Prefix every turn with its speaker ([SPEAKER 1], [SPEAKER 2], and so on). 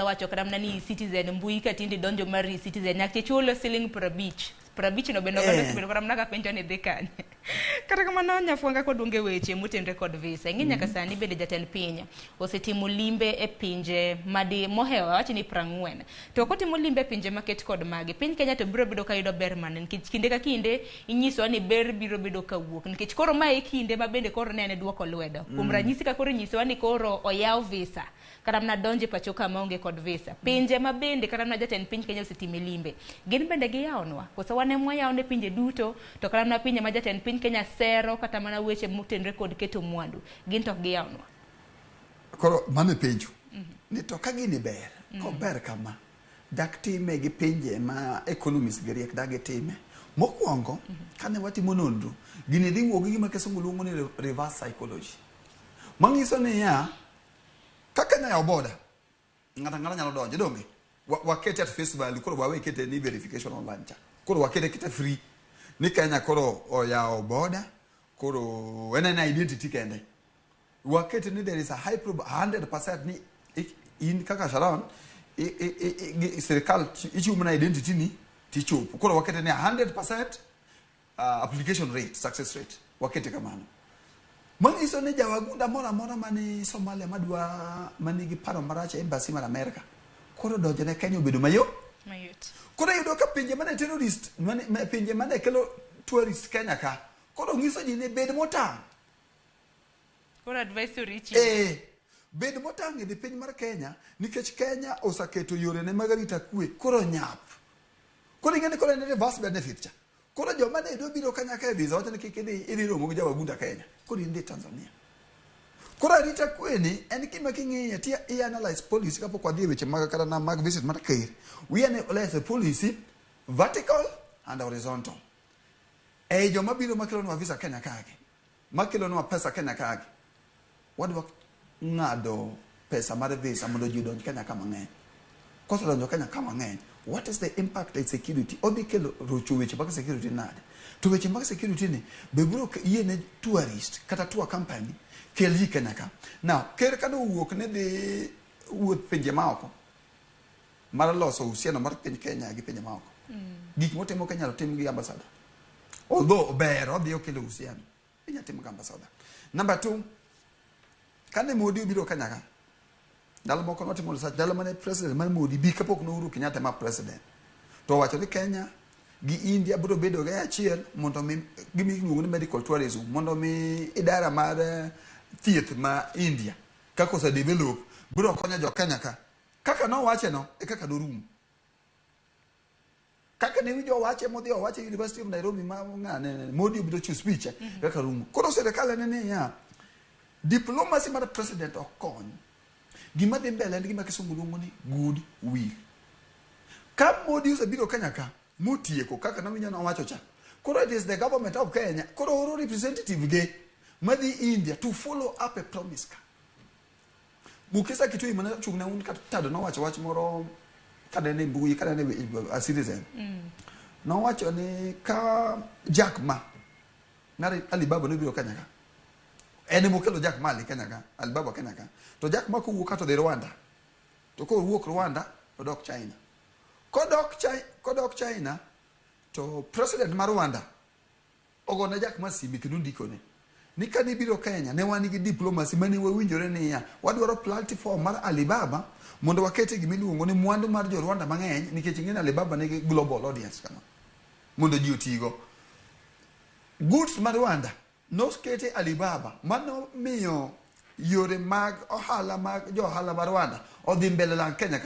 [SPEAKER 1] wacho kadamna ni citizen mbui ka tindi donjo mari citizen nyak chulo siling prabich no bendo bedo kadamna ka penjo ni dhikanye kata kamano Nyafuanga kod onge weche mutendre kod visa ing'e ka sani bende jatend piny osetimo limbe e pinje madi mohewa wacho ni 40 to kotimo limbe e pinje maket kod magi piny Kenya to biro bedo ka yudo ber mane nikech kinde ka kinde inyiso ni ber biro bedo ka wuok nikech koro mae kinde ma bende koro nene duoko lwedo kuom ranyisi ka koro inyiso ni koro oyaw visa kadamna donje pacho ka maonge kod visa pinje ma bende kadamna jatend piny Kenya osetimo limbe gin bende giyawnwa koso wane mwayawne pinje duto to kadamna pinje ma jatend piny Kenya sero kata mana weche mutendre kod keto mwandu gin to giyawnwa
[SPEAKER 2] koro mane penjo ni to ka gini ber ko ber kama dak time gi pinje ma economists giriek dage time mokwongo kane watimo nonro gini dhi wuogi gima kesungu luongo ni reverse psychology mangiso ni ya kaka na oboda ngata nyalo donjo donge wakete at face value koro wawe kete ni verification online cha koro wakete kete free ni Kenya koro oya oboda koro when identity kende wakete ni there is a high 100% ni in kaka Sharon serikal ichuma na identity ni tichopo koro wakete ni 100% application rate success rate wakete kamano mangiso ne jawagunda mora mani Somalia madwa manigi paro maracha embassy mar America koro donjo ne Kenya obedo mayot koro yudo ka pinje mane terrorist pinje mane kelo tourist Kenya ka koro ngiso ji ne bed motang
[SPEAKER 1] koro advisory chi
[SPEAKER 2] bed motang e piny mar Kenya nikech Kenya osaketo yore ne magarita kwe koro nyap koro ngene koro ne reverse benefit cha koro joma ne do biro Kenya ka visa wacho ni kikidhi idhi romo gi jawagunda Kenya koro inde Tanzania koro arita kweni en kima king'iye ti analyze policy kapok wadhi weche mag kata na mag visit mar ker we analyze policy vertical and horizontal joma biro makelo nwa visa Kenya kage makelo nwa pesa Kenya kage wadwa ng'ado pesa mar visa mondo ji donj Kenya kama ng'eny koso donjo Kenya kama ng'eny what is the impact in security odhi kelo rocho weche mag security nade to weche mag security ni be biro yiene tourist kata tour company kel ji Kenya ka now ker kado wuok ne dhi wuoth pinje maoko mar loso uhusiano mar piny Kenya gi pinje maoko gik motimo Kenya tim gi ambassador although ber odhi okelo uhusiano inya tim gi ambassador number 2 kane Modi obiro Kenya ka dalo moko notimo research dalo mane president man Modi bi kapok no Uhuru Kenyatta ma president to wacho ni Kenya gi India biro bedo ga achiel mondo mi gimi luongo ni medical tourism mondo mi idara mar thieth ma India kako sa develop biro konyo jo Kenya ka kaka no wache no e kaka do rum kaka ne wijo wache modhi wache University of Nairobi ma ngane Modi obiro chiwo speech kaka rum koro serikali ne ya diplomacy mar president okon gima dhi mbele en gima kisungu luongo ni good will ka Modi osebiro Kenya ka mutieko kaka nawinjo na wacho cha koro it is the government of Kenya koro oro representative ge madhi India to follow up a promise ka bukisa kitu imana chungna un katado no wacho wach moro kada ne mbui kada ne a citizen no wacho ni ka Jack Ma nari Alibaba no biro Kenya ka ene mokelo Jack Ma li Kenya ka Alibaba Kenya ka to Jack Ma ko wuok to Rwanda to ko wuok Rwanda to dok China kodok China to president mar Rwanda ogone Jack Ma simi kendo ndikone ni kani biro Kenya ne wani gi diplomacy mane wawinjore ni ya wadwaro platform mar Alibaba mondo wakete gimiluongo ni mwandu mar jo Rwanda mang'eny nikech ng'eny Alibaba ne global audience kama mondo ji otigo goods mar Rwanda no skete Alibaba mano miyo yore mag ohala mag jo ohala mar Rwanda odhi mbele la Kenya